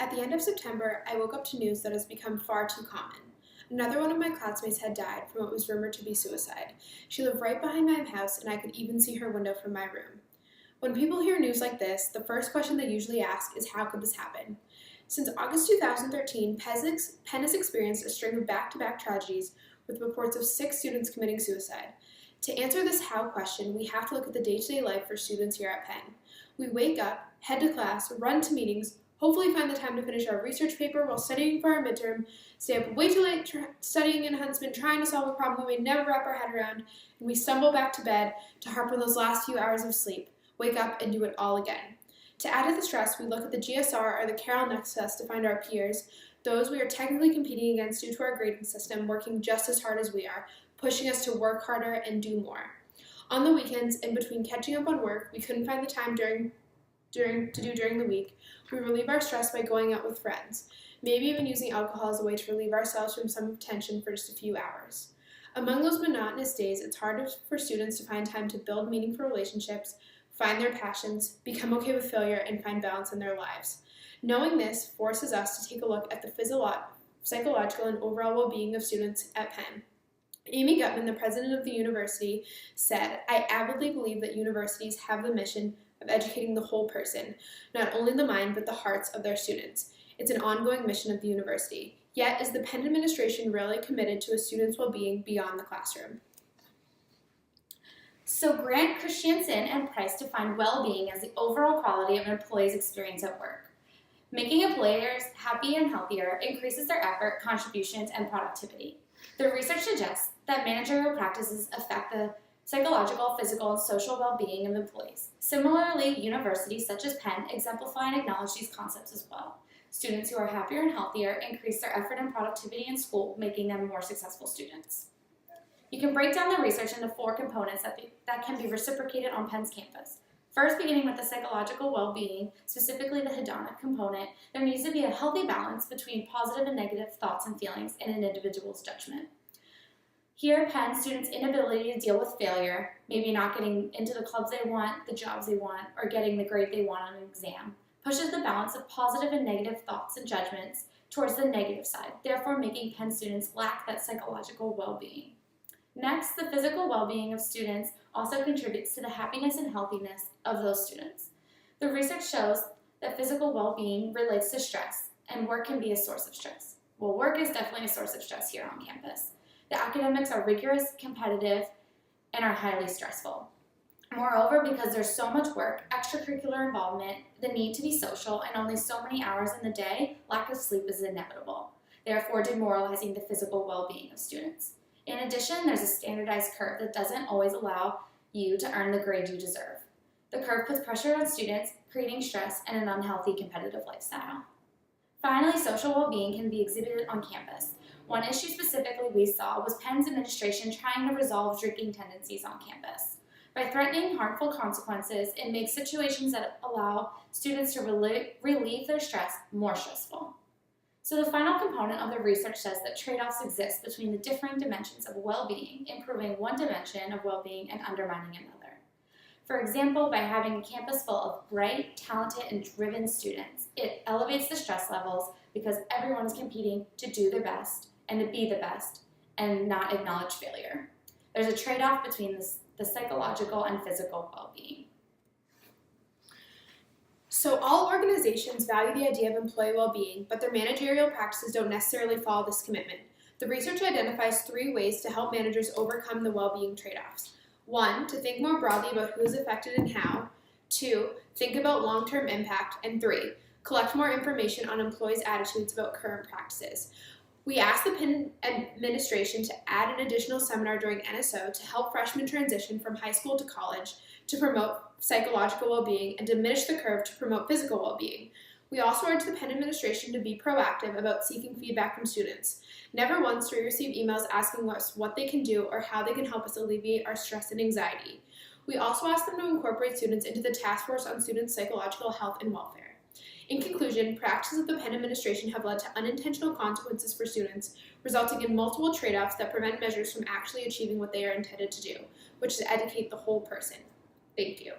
At the end of September, I woke up to news that has become far too common. Another one of my classmates had died from what was rumored to be suicide. She lived right behind my house, and I could even see her window from my room. When people hear news like this, the first question they usually ask is, how could this happen? Since August 2013, Penn has experienced a string of back-to-back tragedies with reports of 6 students committing suicide. To answer this how question, we have to look at the day-to-day life for students here at Penn. We wake up, head to class, run to meetings, hopefully find the time to finish our research paper while studying for our midterm, stay up way too late studying in Huntsman, trying to solve a problem we may never wrap our head around, and we stumble back to bed to harp on those last few hours of sleep, wake up, and do it all again. To add to the stress, we look at the GSR or the Carroll next to us to find our peers, those we are technically competing against due to our grading system, working just as hard as we are, pushing us to work harder and do more. On the weekends, in between catching up on work we couldn't find the time during the week, we relieve our stress by going out with friends, maybe even using alcohol as a way to relieve ourselves from some tension for just a few hours. Among those monotonous days, it's hard for students to find time to build meaningful relationships, find their passions, become okay with failure, and find balance in their lives. Knowing this forces us to take a look at the psychological and overall well-being of students at Penn. Amy Gutman, the president of the university, said, "I avidly believe that universities have the mission of educating the whole person, not only the mind but the hearts of their students. It's an ongoing mission of the university. Yet, is the Penn administration really committed to a student's well-being beyond the classroom?" So Grant, Christiansen, and Price define well-being as the overall quality of an employee's experience at work. Making employers happy and healthier increases their effort, contributions, and productivity. The research suggests that managerial practices affect the psychological, physical, and social well-being of employees. Similarly, universities such as Penn exemplify and acknowledge these concepts as well. Students who are happier and healthier increase their effort and productivity in school, making them more successful students. You can break down the research into 4 components that can be reciprocated on Penn's campus. First, beginning with the psychological well-being, specifically the hedonic component, there needs to be a healthy balance between positive and negative thoughts and feelings in an individual's judgment. Here, Penn students' inability to deal with failure, maybe not getting into the clubs they want, the jobs they want, or getting the grade they want on an exam, pushes the balance of positive and negative thoughts and judgments towards the negative side, therefore making Penn students lack that psychological well-being. Next, the physical well-being of students also contributes to the happiness and healthiness of those students. The research shows that physical well-being relates to stress, and work can be a source of stress. Well, work is definitely a source of stress here on campus. The academics are rigorous, competitive, and are highly stressful. Moreover, because there's so much work, extracurricular involvement, the need to be social, and only so many hours in the day, lack of sleep is inevitable, therefore demoralizing the physical well-being of students. In addition, there's a standardized curve that doesn't always allow you to earn the grade you deserve. The curve puts pressure on students, creating stress and an unhealthy competitive lifestyle. Finally, social well-being can be exhibited on campus. One issue specifically we saw was Penn's administration trying to resolve drinking tendencies on campus. By threatening harmful consequences, it makes situations that allow students to relieve their stress more stressful. So the final component of the research says that trade-offs exist between the differing dimensions of well-being, improving one dimension of well-being and undermining another. For example, by having a campus full of bright, talented, and driven students, it elevates the stress levels because everyone is competing to do their best and to be the best and not acknowledge failure. There's a trade-off between the psychological and physical well-being. So all organizations value the idea of employee well-being, but their managerial practices don't necessarily follow this commitment. The research identifies 3 ways to help managers overcome the well-being trade-offs. 1, to think more broadly about who is affected and how. 2, think about long-term impact. And 3, collect more information on employees' attitudes about current practices. We asked the Penn administration to add an additional seminar during NSO to help freshmen transition from high school to college to promote psychological well-being and diminish the curve to promote physical well-being. We also urged the Penn administration to be proactive about seeking feedback from students. Never once do we receive emails asking us what they can do or how they can help us alleviate our stress and anxiety. We also asked them to incorporate students into the Task Force on Students' Psychological Health and Welfare. In conclusion, practices of the Penn administration have led to unintentional consequences for students, resulting in multiple trade-offs that prevent measures from actually achieving what they are intended to do, which is educate the whole person. Thank you.